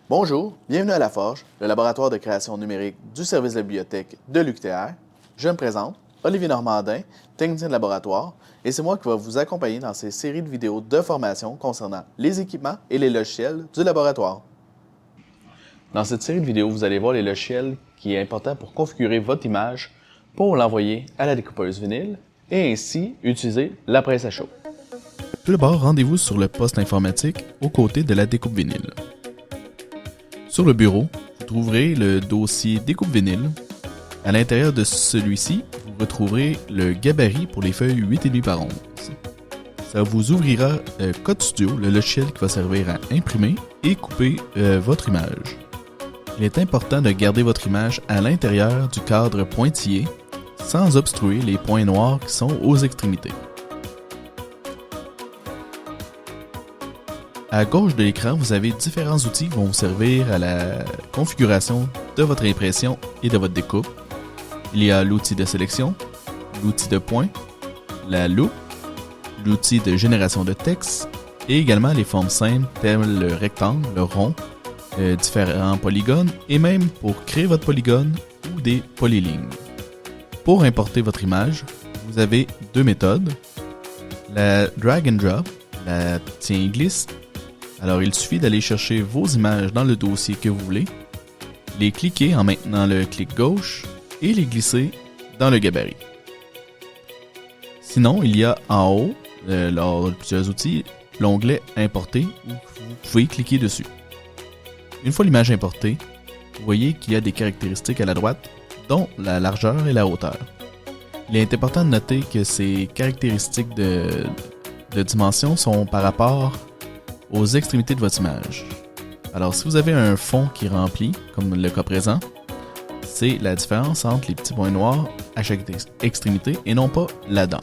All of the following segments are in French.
Bonjour, bienvenue à La Forge, le laboratoire de création numérique du service de bibliothèque de l'UQTR. Je me présente, Olivier Normandin, technicien de laboratoire, et c'est moi qui vais vous accompagner dans ces séries de vidéos de formation concernant les équipements et les logiciels du laboratoire. Dans cette série de vidéos, vous allez voir les logiciels qui est important pour configurer votre image pour l'envoyer à la découpeuse vinyle et ainsi utiliser la presse à chaud. Tout d'abord, rendez-vous sur le poste informatique aux côtés de la découpe vinyle. Sur le bureau, vous trouverez le dossier découpe vinyle. À l'intérieur de celui-ci, vous retrouverez le gabarit pour les feuilles 8,5 par 11. Ça vous ouvrira Code Studio, le logiciel qui va servir à imprimer et couper votre image. Il est important de garder votre image à l'intérieur du cadre pointillé sans obstruer les points noirs qui sont aux extrémités. À gauche de l'écran, vous avez différents outils qui vont vous servir à la configuration de votre impression et de votre découpe. Il y a l'outil de sélection, l'outil de point, la loupe, l'outil de génération de texte et également les formes simples telles le rectangle, le rond, différents polygones et même pour créer votre polygone ou des polylignes. Pour importer votre image, vous avez deux méthodes. La drag and drop, la tient-glisse. Alors, il suffit d'aller chercher vos images dans le dossier que vous voulez, les cliquer en maintenant le clic gauche et les glisser dans le gabarit. Sinon, il y a en haut, lors de plusieurs outils, l'onglet Importer où vous pouvez cliquer dessus. Une fois l'image importée, vous voyez qu'il y a des caractéristiques à la droite, dont la largeur et la hauteur. Il est important de noter que ces caractéristiques de dimension sont par rapport aux extrémités de votre image. Alors, si vous avez un fond qui remplit, comme le cas présent, c'est la différence entre les petits points noirs à chaque extrémité et non pas là-dedans.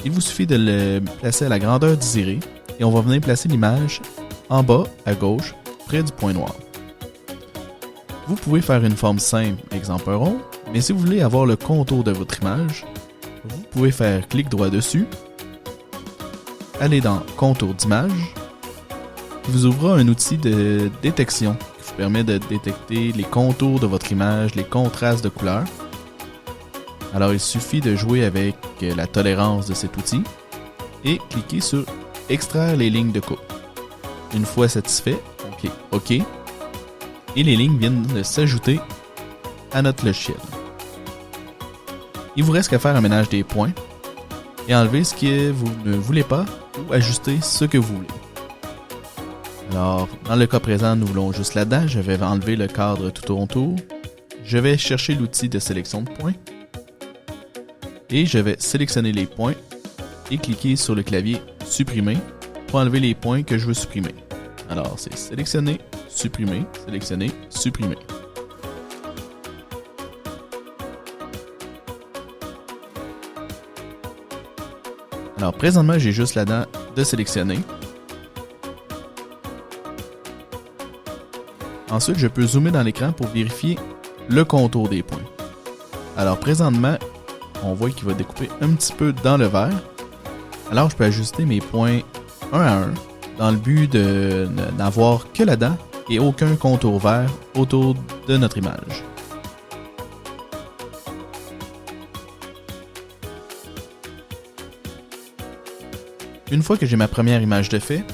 Il vous suffit de le placer à la grandeur désirée et on va venir placer l'image en bas à gauche, près du point noir. Vous pouvez faire une forme simple, exemple un rond, mais si vous voulez avoir le contour de votre image, vous pouvez faire clic droit dessus, aller dans Contour d'image, qui vous ouvrira un outil de détection qui vous permet de détecter les contours de votre image, les contrastes de couleurs. Alors il suffit de jouer avec la tolérance de cet outil et cliquer sur Extraire les lignes de coupe. Une fois satisfait, on clique OK et les lignes viennent de s'ajouter à notre logiciel. Il vous reste qu'à faire un ménage des points et enlever ce que vous ne voulez pas ou ajuster ce que vous voulez. Alors, dans le cas présent, nous voulons juste là-dedans. Je vais enlever le cadre tout autour. Je vais chercher l'outil de sélection de points. Et je vais sélectionner les points et cliquer sur le clavier Supprimer pour enlever les points que je veux supprimer. Alors, c'est sélectionner, supprimer, sélectionner, supprimer. Alors, présentement, j'ai juste là-dedans de sélectionner. Ensuite, je peux zoomer dans l'écran pour vérifier le contour des points. Alors, présentement, on voit qu'il va découper un petit peu dans le vert. Alors, je peux ajuster mes points un à un dans le but de n'avoir que là-dedans et aucun contour vert autour de notre image. Une fois que j'ai ma première image de fait,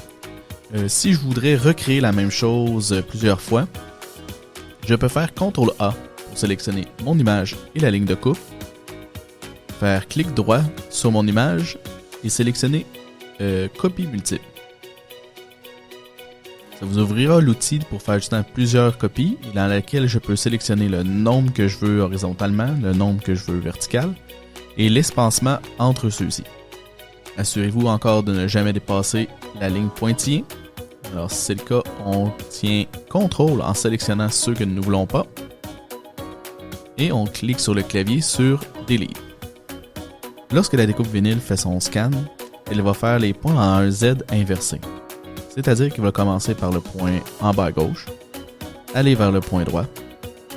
si je voudrais recréer la même chose plusieurs fois, je peux faire CTRL-A pour sélectionner mon image et la ligne de coupe, faire clic droit sur mon image et sélectionner Copie multiple. Ça vous ouvrira l'outil pour faire justement plusieurs copies dans laquelle je peux sélectionner le nombre que je veux horizontalement, le nombre que je veux vertical et l'espacement entre ceux-ci. Assurez-vous encore de ne jamais dépasser la ligne pointillée. Alors si c'est le cas, on tient CTRL en sélectionnant ceux que nous ne voulons pas. Et on clique sur le clavier sur Delete. Lorsque la découpe vinyle fait son scan, elle va faire les points en un Z inversé. C'est-à-dire qu'il va commencer par le point en bas à gauche, aller vers le point droit,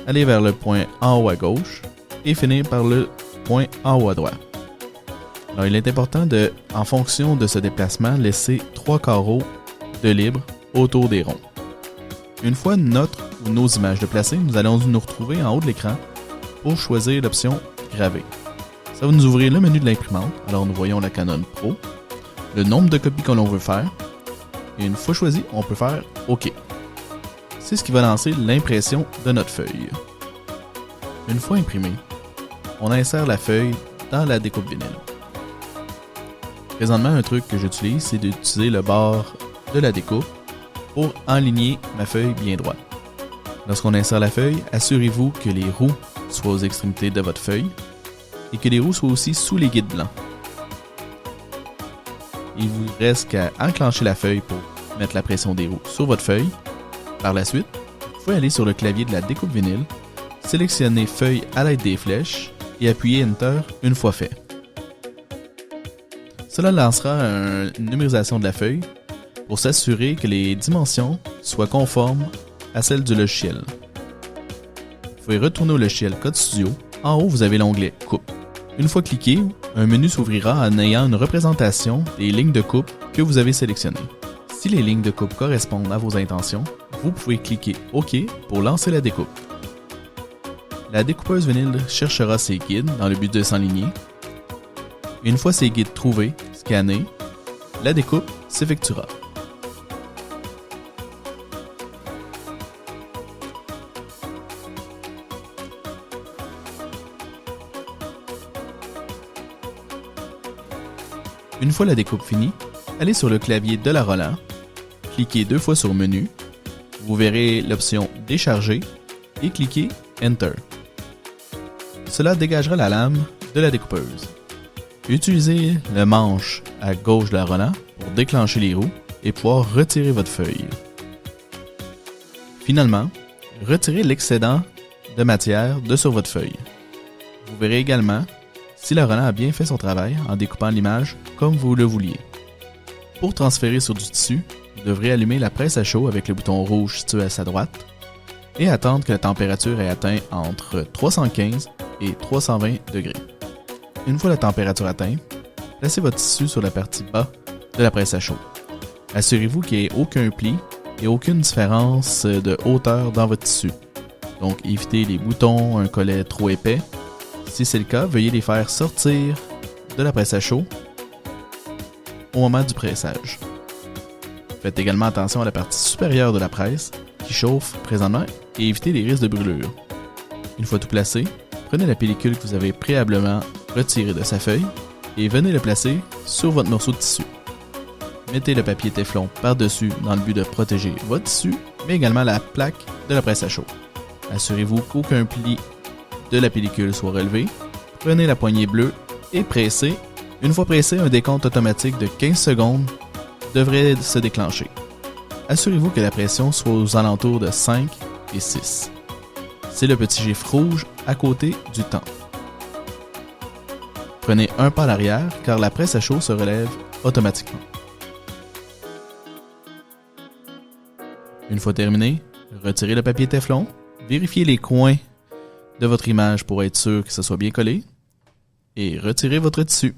aller vers le point en haut à gauche et finir par le point en haut à droite. Alors, il est important de, en fonction de ce déplacement, laisser 3 carreaux de libre autour des ronds. Une fois notre ou nos images déplacées, nous allons nous retrouver en haut de l'écran pour choisir l'option Graver. Ça va nous ouvrir le menu de l'imprimante. Alors nous voyons la Canon Pro, le nombre de copies que l'on veut faire, et une fois choisi, on peut faire OK. C'est ce qui va lancer l'impression de notre feuille. Une fois imprimée, on insère la feuille dans la découpe vinyle. Présentement, un truc que j'utilise, c'est d'utiliser le bord de la découpe pour enligner ma feuille bien droite. Lorsqu'on insère la feuille, assurez-vous que les roues soient aux extrémités de votre feuille et que les roues soient aussi sous les guides blancs. Il vous reste qu'à enclencher la feuille pour mettre la pression des roues sur votre feuille. Par la suite, vous pouvez aller sur le clavier de la découpe vinyle, sélectionner feuille à l'aide des flèches et appuyer Enter une fois fait. Cela lancera une numérisation de la feuille pour s'assurer que les dimensions soient conformes à celles du logiciel. Vous pouvez retourner au logiciel Code Studio. En haut, vous avez l'onglet Coupe. Une fois cliqué, un menu s'ouvrira en ayant une représentation des lignes de coupe que vous avez sélectionnées. Si les lignes de coupe correspondent à vos intentions, vous pouvez cliquer OK pour lancer la découpe. La découpeuse vinyle cherchera ses guides dans le but de s'enligner. Une fois ces guides trouvés, scannés, la découpe s'effectuera. Une fois la découpe finie, allez sur le clavier de la Roland, cliquez 2 fois sur Menu, vous verrez l'option Décharger et cliquez Enter. Cela dégagera la lame de la découpeuse. Utilisez le manche à gauche de la Roland pour déclencher les roues et pouvoir retirer votre feuille. Finalement, retirez l'excédent de matière de sur votre feuille. Vous verrez également si la Roland a bien fait son travail en découpant l'image comme vous le vouliez. Pour transférer sur du tissu, vous devrez allumer la presse à chaud avec le bouton rouge situé à sa droite et attendre que la température ait atteint entre 315 et 320 degrés. Une fois la température atteinte, placez votre tissu sur la partie bas de la presse à chaud. Assurez-vous qu'il n'y ait aucun pli et aucune différence de hauteur dans votre tissu. Donc évitez les boutons, un collet trop épais. Si c'est le cas, veuillez les faire sortir de la presse à chaud au moment du pressage. Faites également attention à la partie supérieure de la presse qui chauffe présentement et évitez les risques de brûlure. Une fois tout placé, prenez la pellicule que vous avez préalablement retirée de sa feuille et venez le placer sur votre morceau de tissu. Mettez le papier téflon par-dessus dans le but de protéger votre tissu, mais également la plaque de la presse à chaud. Assurez-vous qu'aucun pli de la pellicule soit relevé. Prenez la poignée bleue et pressez. Une fois pressé, un décompte automatique de 15 secondes devrait se déclencher. Assurez-vous que la pression soit aux alentours de 5 et 6. C'est le petit chiffre rouge à côté du temps. Prenez un pas à l'arrière car la presse à chaud se relève automatiquement. Une fois terminé, retirez le papier téflon, vérifiez les coins de votre image pour être sûr que ce soit bien collé et retirez votre tissu.